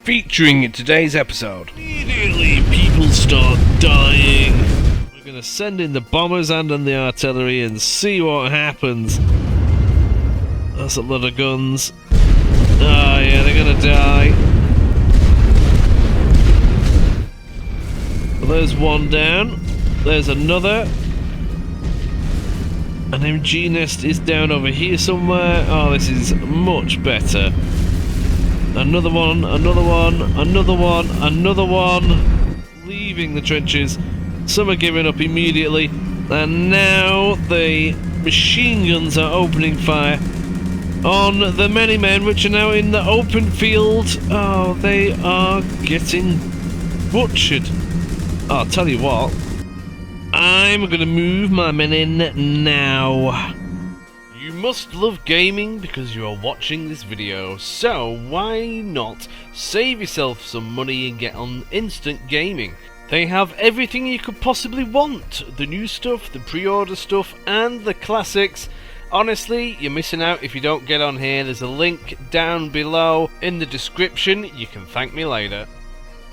Featuring in today's episode. Immediately people start dying. We're gonna send in the bombers and the artillery and see what happens. That's a lot of guns. Oh yeah, they're gonna die. Well, there's one down. There's another. An MG nest is down over here somewhere. Oh, this is much better. Another one, another one, another one, another one. Leaving the trenches. Some are giving up immediately. And now the machine guns are opening fire on the many men which are now in the open field. Oh, they are getting butchered. I'll tell you what. I'm gonna move my men in now. You must love gaming because you are watching this video, so why not save yourself some money and get on Instant Gaming? They have everything you could possibly want. The new stuff, the pre-order stuff, and the classics. Honestly, you're missing out if you don't get on here. There's a link down below in the description. You can thank me later.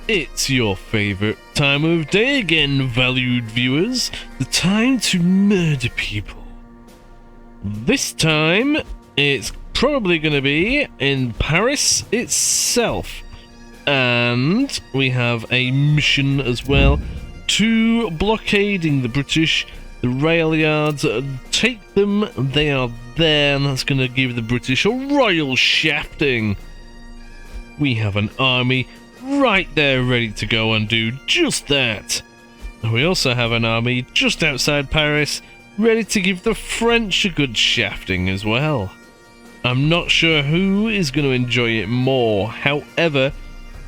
It's your favourite time of day again, valued viewers. The time to murder people. This time, it's probably going to be in Paris itself. And we have a mission as well to blockading the British, the rail yards. Take them, they are there, and that's going to give the British a royal shafting. We have an army right there ready to go and do just that. We also have an army just outside Paris ready to give the French a good shafting as well. I'm not sure who is going to enjoy it more. However,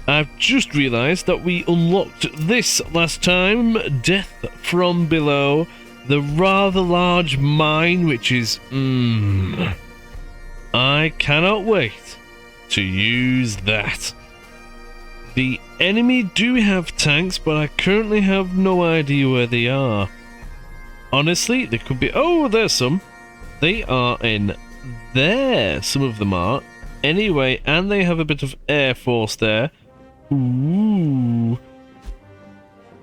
I've just realised that we unlocked this last time, Death from Below, the rather large mine, which is I cannot wait to use that. The enemy do have tanks, but I currently have no idea where they are. Honestly, they could be... Oh, there's some. They are in there. Some of them are. Anyway, and they have a bit of air force there. Ooh.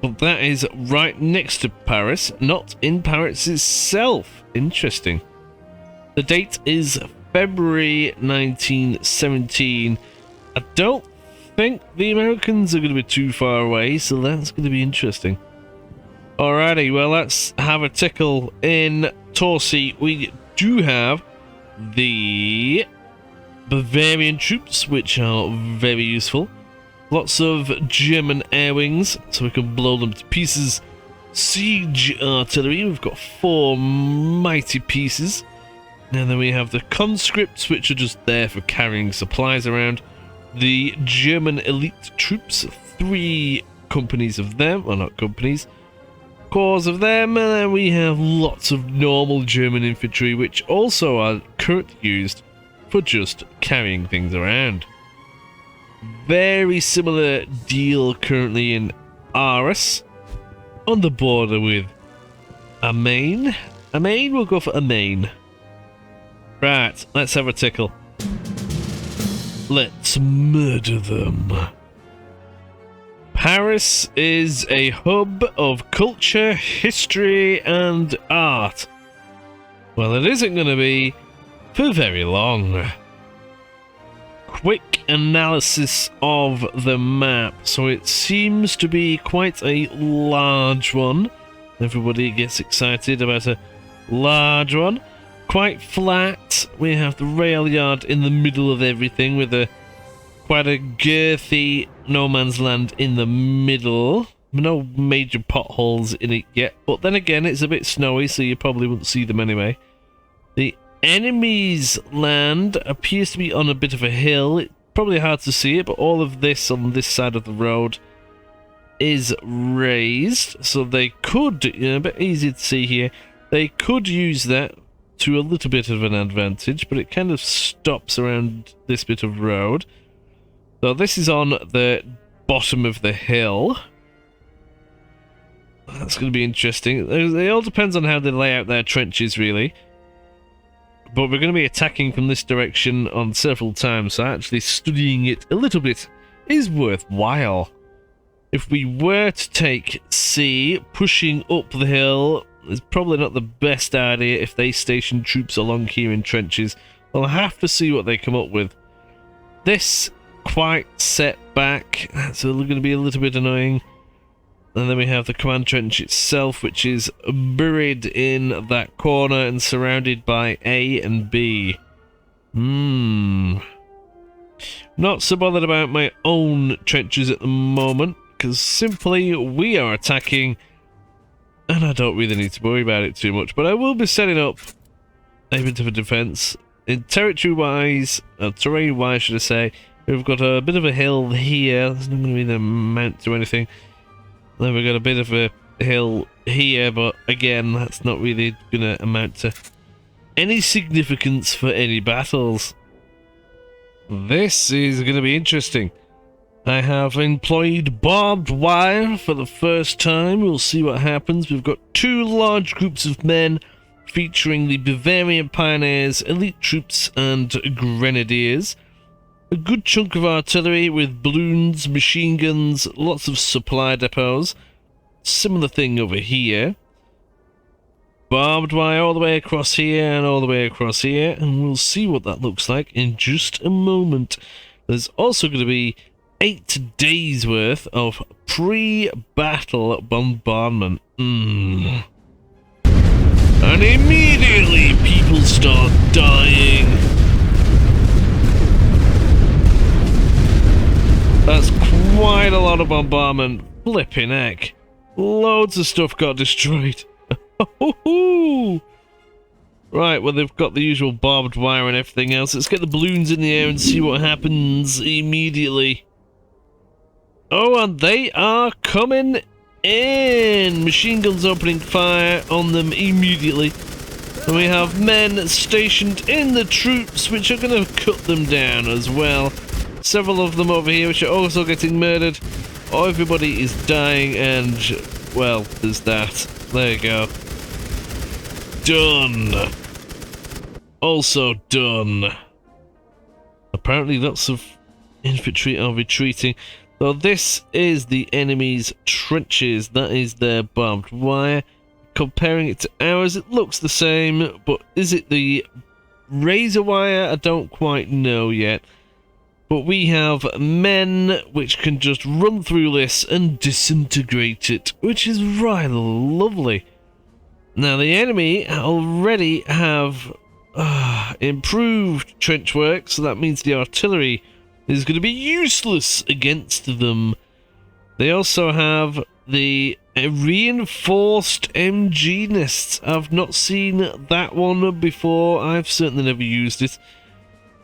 But that is right next to Paris, not in Paris itself. Interesting. The date is February 1917. I don't think the Americans are going to be too far away, so that's going to be interesting. Alrighty, well, let's have a tickle in Torcy. We do have the Bavarian troops, which are very useful. Lots of German air wings, so we can blow them to pieces. Siege artillery, we've got 4 mighty pieces. And then we have the conscripts, which are just there for carrying supplies around. The German elite troops, 3 companies of them, well, not companies, corps of them, and then we have lots of normal German infantry, which also are currently used for just carrying things around. Very similar deal currently in Arras, on the border with Amain. Amain, we'll go for Amain. Right, let's have a tickle. Let's murder them. Paris is a hub of culture, history, and art. Well, it isn't going to be for very long. Quick analysis of the map. So it seems to be quite a large one. Everybody gets excited about a large one. Quite flat. We have the rail yard in the middle of everything with quite a girthy no man's land in the middle. No major potholes in it yet, but then again it's a bit snowy, so you probably wouldn't see them anyway. The enemy's land appears to be on a bit of a hill. It's probably hard to see it, but all of this on this side of the road is raised, so they could, a bit easy to see here, they could use that to a little bit of an advantage, but it kind of stops around this bit of road. So this is on the bottom of the hill. That's going to be interesting. It all depends on how they lay out their trenches, really. But we're going to be attacking from this direction on several times, so actually studying it a little bit is worthwhile. If we were to take C, pushing up the hill is probably not the best idea if they station troops along here in trenches. We'll have to see what they come up with. This quite set back, so they're going to be a little bit annoying. And then we have the command trench itself, which is buried in that corner and surrounded by A and B. Not so bothered about my own trenches at the moment, because simply we are attacking, and I don't really need to worry about it too much. But I will be setting up a bit of a defense. In territory-wise, terrain-wise should I say, we've got a bit of a hill here. There's not going to be the mount to anything. Then we've got a bit of a hill here, but again, that's not really going to amount to any significance for any battles. This is going to be interesting. I have employed barbed wire for the first time. We'll see what happens. We've got two large groups of men featuring the Bavarian Pioneers, elite troops, and grenadiers. A good chunk of artillery with balloons, machine guns, lots of supply depots. Similar thing over here. Barbed wire all the way across here and all the way across here, and we'll see what that looks like in just a moment. There's also going to be 8 days worth of pre-battle bombardment. And immediately people start dying. That's quite a lot of bombardment. Flipping heck. Loads of stuff got destroyed. Right, well, they've got the usual barbed wire and everything else. Let's get the balloons in the air and see what happens immediately. Oh, and they are coming in. Machine guns opening fire on them immediately. And we have men stationed in the troops, which are going to cut them down as well. Several of them over here, which are also getting murdered. Oh, everybody is dying, and, well, there's that. There you go. Done. Also done. Apparently lots of infantry are retreating. So this is the enemy's trenches. That is their barbed wire. Comparing it to ours, it looks the same, but is it the razor wire? I don't quite know yet. But we have men which can just run through this and disintegrate it, which is rather lovely. Now the enemy already have improved trench work, so that means the artillery is going to be useless against them. They also have the reinforced MG nests. I've not seen that one before. I've certainly never used it.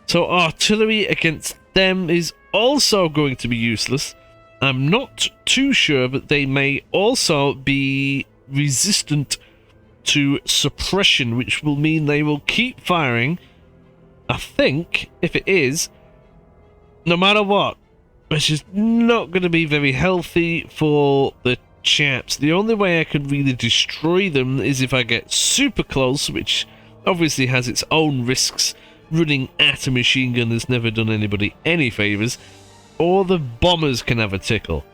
So artillery against them is also going to be useless. I'm not too sure, but they may also be resistant to suppression, which will mean they will keep firing. I think, if it is, no matter what, which is not going to be very healthy for the chaps. The only way I can really destroy them is if I get super close, which obviously has its own risks. Running at a machine gun has never done anybody any favours, or the bombers can have a tickle.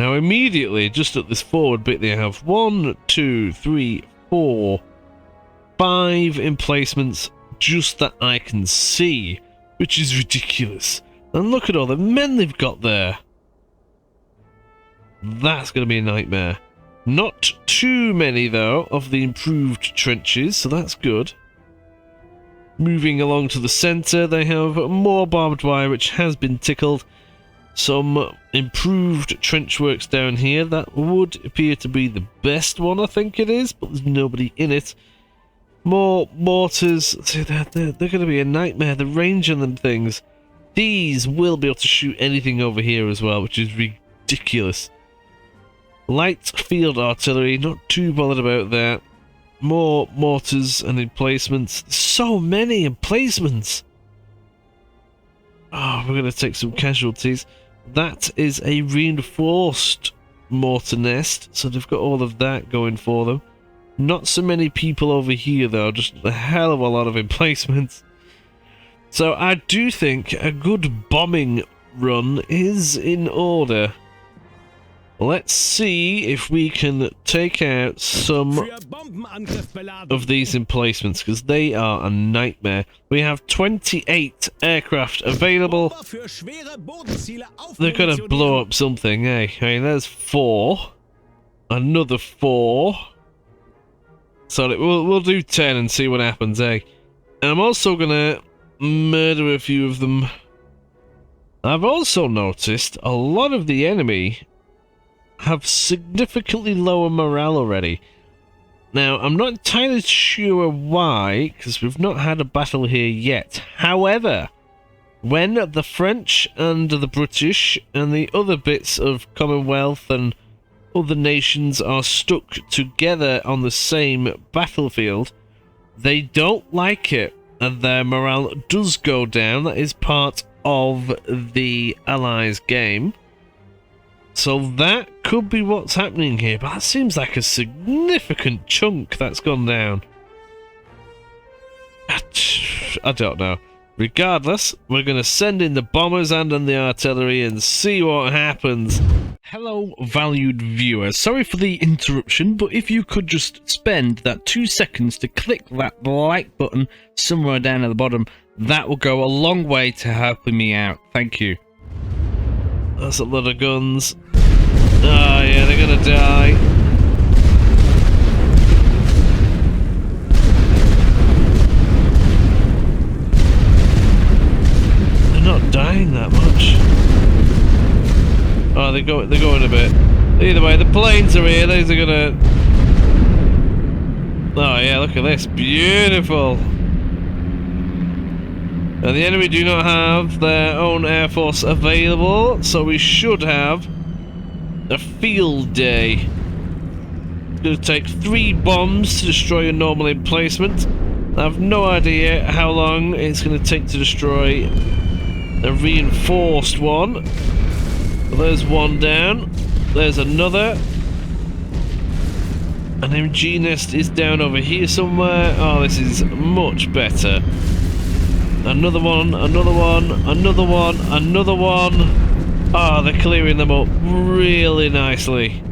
Now immediately, just at this forward bit, they have 1, 2, 3, 4, 5 emplacements just that I can see, which is ridiculous. And look at all the men they've got there. That's going to be a nightmare. Not too many, though, of the improved trenches, so that's good. Moving along to the centre, they have more barbed wire, which has been tickled. Some improved trench works down here. That would appear to be the best one, I think it is, but there's nobody in it. More mortars. They're going to be a nightmare. The range on them things. These will be able to shoot anything over here as well, which is ridiculous. Light field artillery, not too bothered about that. More mortars and emplacements. So many emplacements. Oh, we're going to take some casualties. That is a reinforced mortar nest, so they've got all of that going for them. Not so many people over here, though. Just a hell of a lot of emplacements. So I do think a good bombing run is in order. Let's see if we can take out some of these emplacements, because they are a nightmare. We have 28 aircraft available. They're going to blow up something, eh? I mean, there's 4. Another 4. So we'll do 10 and see what happens, eh? And I'm also going to murder a few of them. I've also noticed a lot of the enemy have significantly lower morale already. Now, I'm not entirely sure why, because we've not had a battle here yet. However, when the French and the British and the other bits of Commonwealth and other nations are stuck together on the same battlefield, they don't like it, and their morale does go down. That is part of the Allies game. So that could be what's happening here, but that seems like a significant chunk that's gone down. I don't know. Regardless, we're going to send in the bombers and the artillery and see what happens. Hello, valued viewers. Sorry for the interruption, but if you could just spend that 2 seconds to click that like button somewhere down at the bottom, that will go a long way to helping me out. Thank you. That's a lot of guns. Oh yeah, they're gonna die. They're not dying that much. Oh, they're going a bit. Either way, the planes are here. These are gonna. Oh yeah, look at this, beautiful. And the enemy do not have their own air force available, so we should have a field day. It's going to take 3 bombs to destroy a normal emplacement. I have no idea how long it's going to take to destroy a reinforced one. Well, there's one down. There's another. An MG nest is down over here somewhere. Oh, this is much better. Another one, another one, another one, another one. Oh, they're clearing them up really nicely.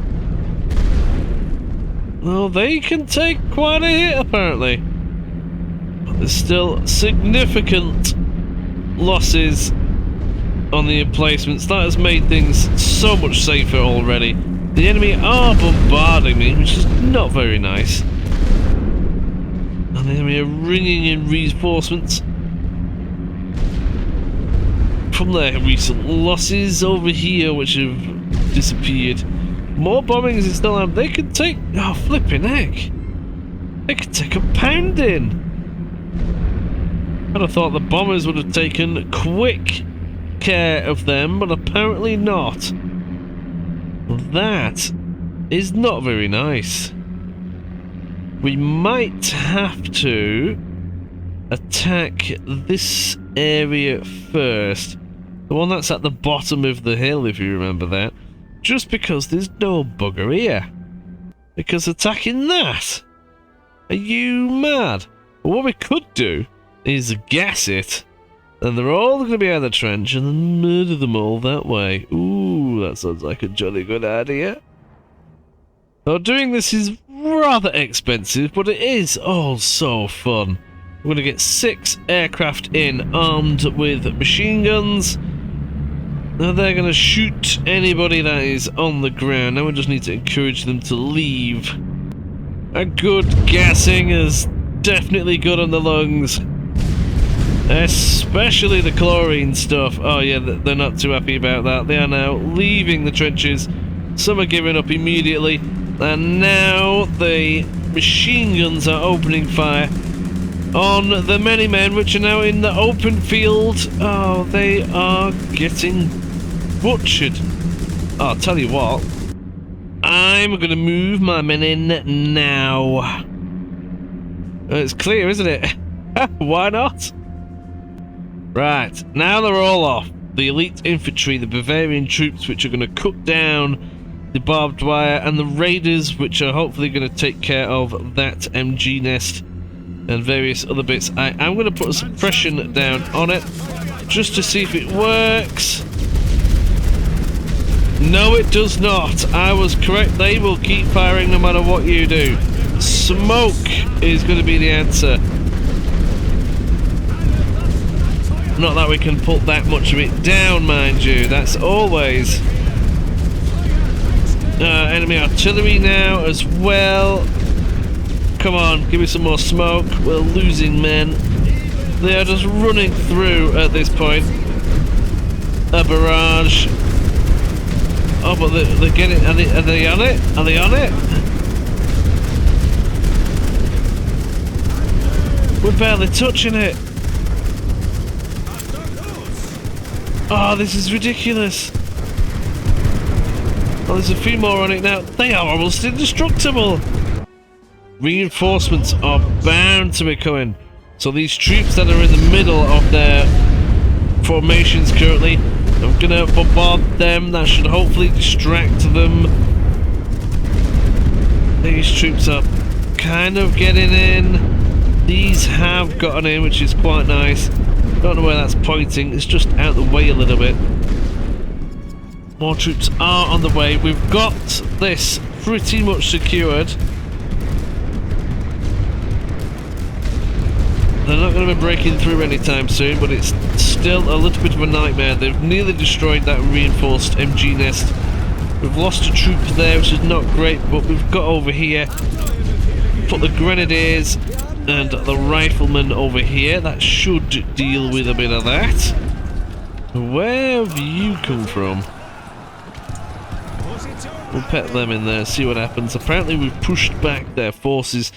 Well, they can take quite a hit, apparently. But there's still significant losses on the emplacements. That has made things so much safer already. The enemy are bombarding me, which is not very nice. And the enemy are ringing in reinforcements from their recent losses over here, which have disappeared. More bombings is still on. They could take... Oh, flipping heck. They could take a pounding. I'd have thought the bombers would have taken quick care of them, but apparently not. That is not very nice. We might have to attack this area first. The one that's at the bottom of the hill, if you remember that. Just because there's no bugger here. Because attacking that? Are you mad? Well, what we could do is gas it. And they're all going to be out of the trench and then murder them all that way. Ooh, that sounds like a jolly good idea. Though doing this is rather expensive, but it is all so fun. We're going to get 6 aircraft in, armed with machine guns. Now they're going to shoot anybody that is on the ground. Now we just need to encourage them to leave. A good gassing is definitely good on the lungs. Especially the chlorine stuff. Oh yeah, they're not too happy about that. They are now leaving the trenches. Some are giving up immediately. And now the machine guns are opening fire on the many men which are now in the open field. Oh, they are getting butchered. Oh, I'll tell you what. I'm going to move my men in now. It's clear, isn't it? Why not? Right, now they're all off. The elite infantry, the Bavarian troops, which are going to cut down the barbed wire, and the raiders, which are hopefully going to take care of that MG nest and various other bits. I'm going to put a suppression down on it just to see if it works. No, it does not. I was correct. They will keep firing no matter what you do. Smoke is going to be the answer. Not that we can put that much of it down, mind you. That's always... enemy artillery now as well. Come on, give me some more smoke. We're losing men. They are just running through at this point. A barrage. Oh, but they're getting... Are they on it? Are they on it? We're barely touching it. Oh, this is ridiculous. Oh, there's a few more on it now. They are almost indestructible. Reinforcements are bound to be coming. So these troops that are in the middle of their formations currently, I'm gonna bombard them. That should hopefully distract them. These troops are kind of getting in. These have gotten in, which is quite nice. Don't know where that's pointing. It's just out the way a little bit. More troops are on the way. We've got this pretty much secured. They're not going to be breaking through anytime soon, but it's still a little bit of a nightmare. They've nearly destroyed that reinforced MG nest. We've lost a troop there, which is not great, but we've got over here. Put the grenadiers and the riflemen over here. That should deal with a bit of that. Where have you come from? We'll pet them in there, see what happens. Apparently we've pushed back their forces.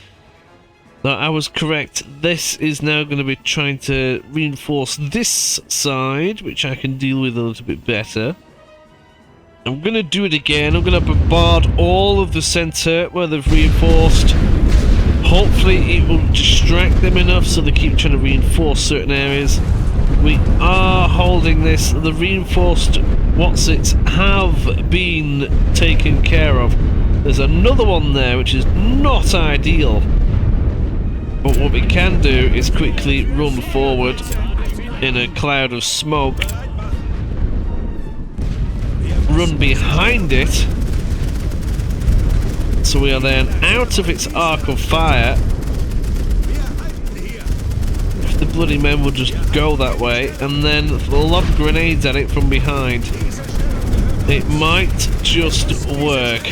Now, I was correct. This is now going to be trying to reinforce this side, which I can deal with a little bit better. I'm going to do it again. I'm going to bombard all of the centre where they've reinforced. Hopefully it will distract them enough so they keep trying to reinforce certain areas. We are holding this. The reinforced whatsits have been taken care of. There's another one there which is not ideal. But what we can do is quickly run forward in a cloud of smoke. Run behind it. So we are then out of its arc of fire. If the bloody men will just go that way and then lob grenades at it from behind, it might just work.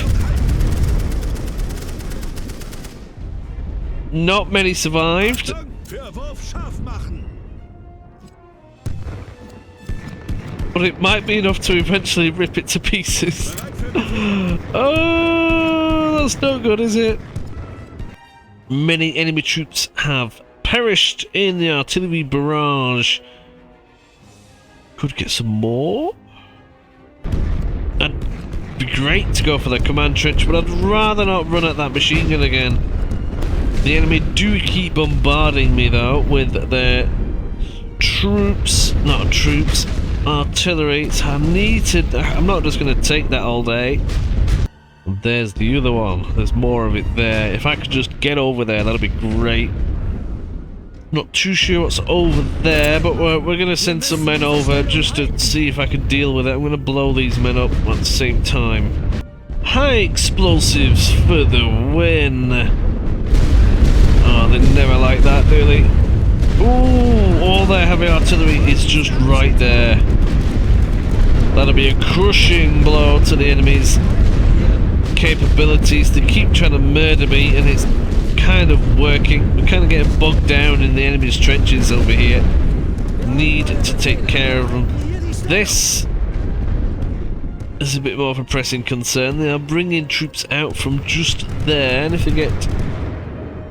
Not many survived. But it might be enough to eventually rip it to pieces. Oh, that's no good, is it? Many enemy troops have perished in the artillery barrage. Could get some more. It'd be great to go for the command trench, but I'd rather not run at that machine gun again. The enemy do keep bombarding me though with their troops, not troops, artillery. So I'm not just going to take that all day. There's the other one. There's more of it there. If I could just get over there, that'd be great. Not too sure what's over there, but we're going to send some men over just to see if I can deal with it. I'm going to blow these men up at the same time. High explosives for the win. Oh, they never like that, do they? Ooh, all their heavy artillery is just right there. That'll be a crushing blow to the enemy's capabilities. They keep trying to murder me, and it's kind of working. We're kind of getting bogged down in the enemy's trenches over here. Need to take care of them. This is a bit more of a pressing concern. They are bringing troops out from just there, and if they get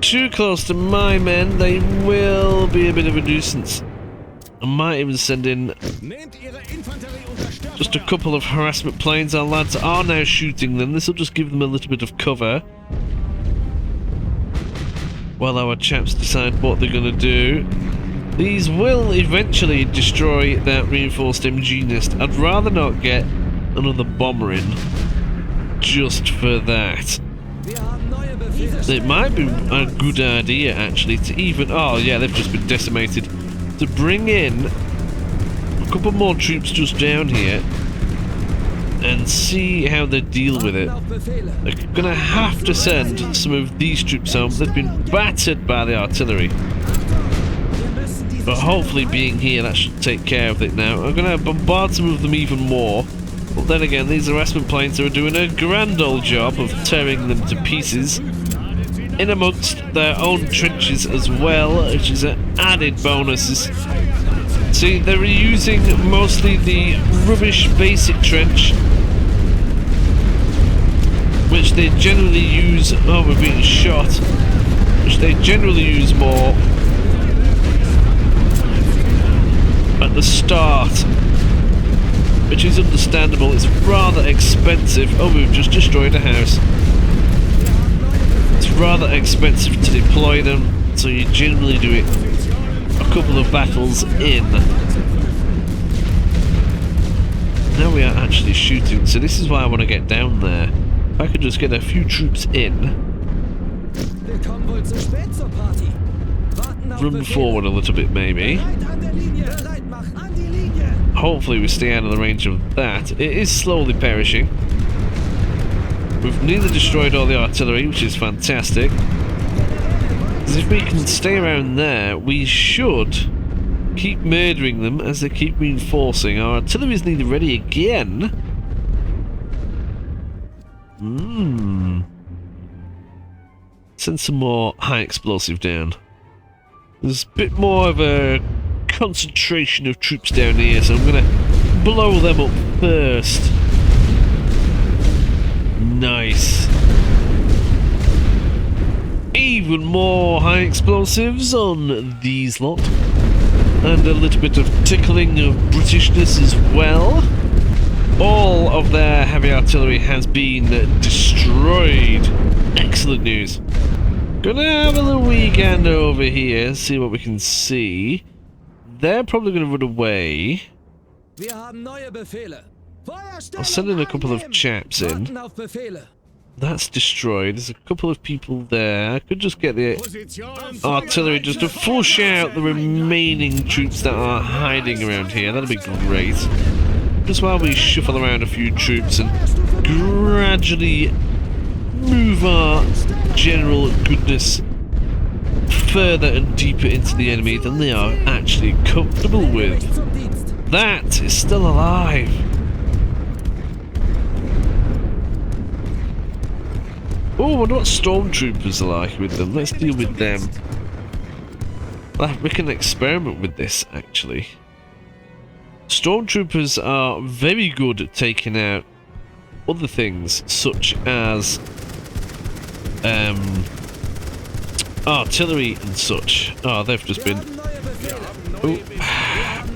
too close to my men, they will be a bit of a nuisance. I might even send in just a couple of harassment planes. Our lads are now shooting them. This will just give them a little bit of cover while our chaps decide what they're going to do. These will eventually destroy that reinforced MG nest. I'd rather not get another bomber in just for that. It might be a good idea actually to even... Oh yeah, they've just been decimated. To bring in a couple more troops just down here and see how they deal with it. They're gonna have to send some of these troops home. They've been battered by the artillery. But hopefully being here, that should take care of it now. I'm gonna bombard some of them even more. But then again, these harassment planes are doing a grand old job of tearing them to pieces. In amongst their own trenches as well, which is an added bonus. See, they're using mostly the rubbish basic trench, which they generally use. Oh, we're being shot. Which they generally use more at the start, which is understandable. It's rather expensive. Oh, we've just destroyed a house. It's rather expensive to deploy them, so you generally do it a couple of battles in. Now we are actually shooting, so this is why I want to get down there. If I could just get a few troops in. Run forward a little bit maybe. Hopefully we stay out of the range of that. It is slowly perishing. We've nearly destroyed all the artillery, which is fantastic. Because if we can stay around there, we should keep murdering them as they keep reinforcing. Our artillery is nearly ready again. Send some more high explosive down. There's a bit more of a concentration of troops down here, so I'm going to blow them up first. Nice. Even more high explosives on these lot. And a little bit of tickling of Britishness as well. All of their heavy artillery has been destroyed. Excellent news. Gonna have a little weekend over here, see what we can see. They're probably gonna run away. I'll send in a couple of chaps in. That's destroyed. There's a couple of people there. I could just get the artillery just to flush out the remaining troops that are hiding around here. That'd be great. Just while we shuffle around a few troops and gradually move our general goodness further and deeper into the enemy than they are actually comfortable with. That is still alive. Oh, I wonder what stormtroopers are like with them. Let's deal with them. We can experiment with this, actually. Stormtroopers are very good at taking out other things, such as artillery and such. Oh, they've just been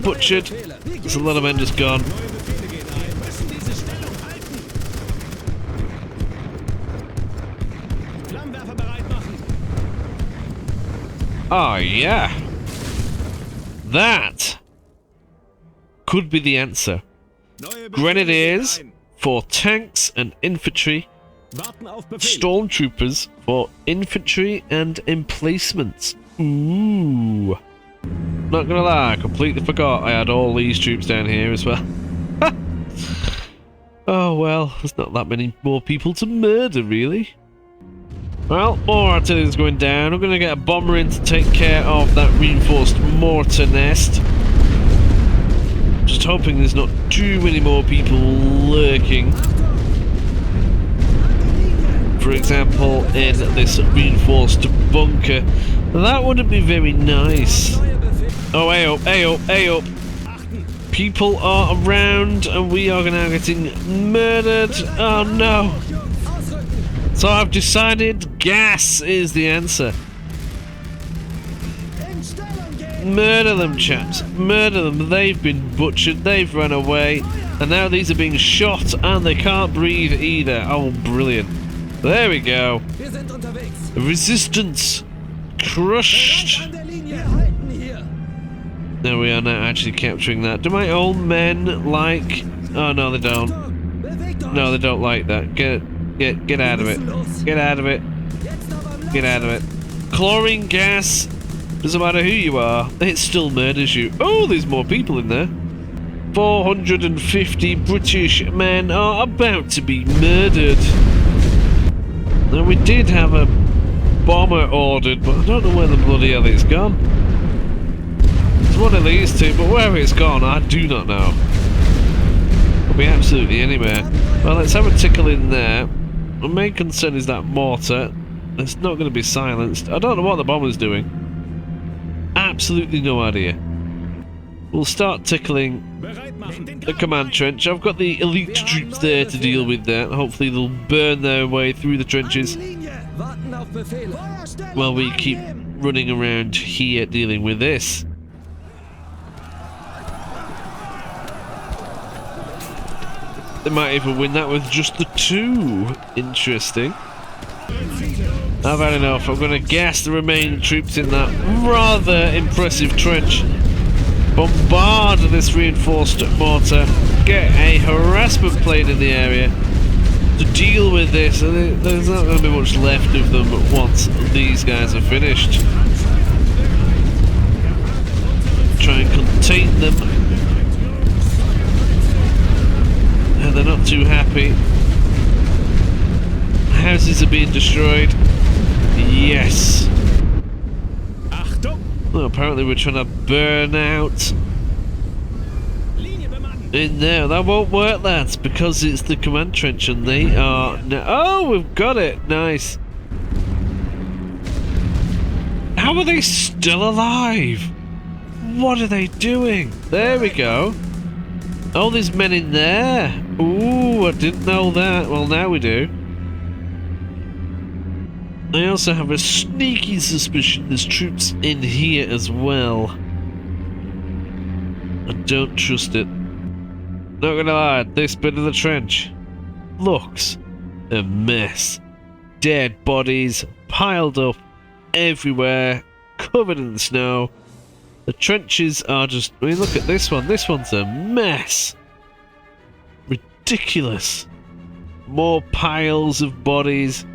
butchered. There's a lot of men just gone. Oh yeah, that could be the answer. Grenadiers for tanks and infantry, stormtroopers for infantry and emplacements. Ooh, not gonna lie, I completely forgot I had all these troops down here as well. Oh well, there's not that many more people to murder really. Well, more artillery is going down. I'm going to get a bomber in to take care of that reinforced mortar nest. Just hoping there's not too many more people lurking. For example, in this reinforced bunker. That wouldn't be very nice. Oh, hey up, hey up, hey up. People are around and we are now getting murdered. Oh no. So I've decided gas is the answer. Murder them, chaps. Murder them. They've been butchered. They've run away. And now these are being shot and they can't breathe either. Oh, brilliant. There we go. Resistance. Crushed. There we are now actually capturing that. Do my old men like... Oh, no, they don't. No, they don't like that. Get out of it. Get out of it. Get out of it. Chlorine gas. Doesn't matter who you are. It still murders you. Oh, there's more people in there. 450 British men are about to be murdered. Now, we did have a bomber ordered, but I don't know where the bloody hell it's gone. It's one of these two, but where it's gone, I do not know. Could be absolutely anywhere. Well, let's have a tickle in there. My main concern is that mortar. It's not going to be silenced. I don't know what the bomber's doing. Absolutely no idea. We'll start tickling the command trench. I've got the elite troops there to deal with that. Hopefully they'll burn their way through the trenches while we keep running around here dealing with this. They might even win that with just the 2. Interesting. I've had enough. I'm going to gas the remaining troops in that rather impressive trench. Bombard this reinforced mortar. Get a harassment plane in the area to deal with this. And there's not going to be much left of them once these guys are finished. Try and contain them. And they're not too happy. Houses are being destroyed. Yes. Well, apparently we're trying to burn out in there. That won't work, lads, because it's the command trench and they are... Oh, we've got it. Nice. How are they still alive? What are they doing? There we go. Oh, there's men in there. Ooh, I didn't know that. Well, now we do. I also have a sneaky suspicion there's troops in here as well. I don't trust it. Not gonna lie, this bit of the trench looks a mess. Dead bodies piled up everywhere, covered in snow. The trenches are just... I mean, look at this one. This one's a mess. Ridiculous. More piles of bodies.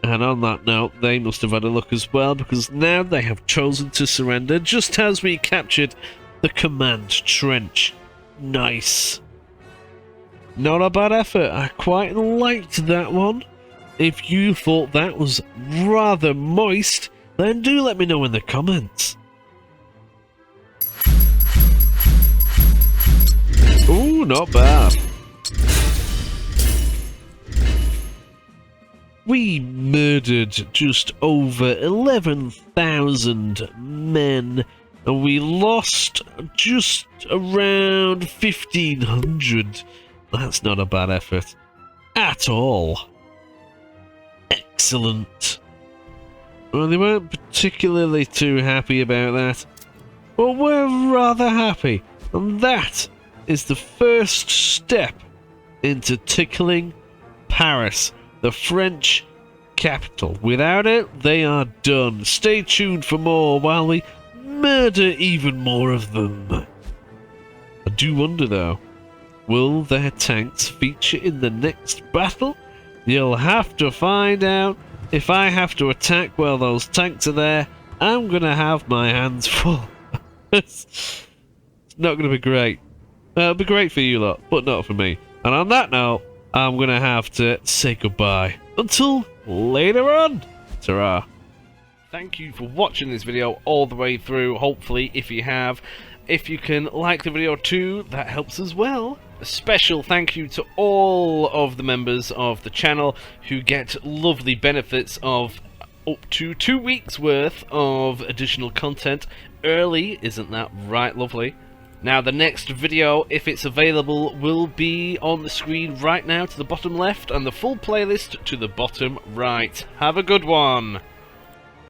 And on that note, they must have had a look as well, because now they have chosen to surrender, just as we captured the command trench. Nice. Not a bad effort. I quite liked that one. If you thought that was rather moist, then do let me know in the comments. Ooh, not bad. We murdered just over 11,000 men, and we lost just around 1,500. That's not a bad effort at all. Excellent. Well, they weren't particularly too happy about that, but we're rather happy, and that is the first step into tickling Paris, the French capital. Without it, they are done. Stay tuned for more while we murder even more of them. I do wonder though, will their tanks feature in the next battle? You'll have to find out. If I have to attack while those tanks are there, I'm gonna have my hands full. It's not gonna be great. It'll be great for you lot, but not for me. And on that note, I'm gonna have to say goodbye. Until later on. Ta-ra. Thank you for watching this video all the way through. Hopefully, if you have, if you can like the video too, that helps as well. A special thank you to all of the members of the channel who get lovely benefits of up to 2 weeks worth of additional content early. Isn't that right, lovely? Now the next video, if it's available, will be on the screen right now to the bottom left, and the full playlist to the bottom right. Have a good one.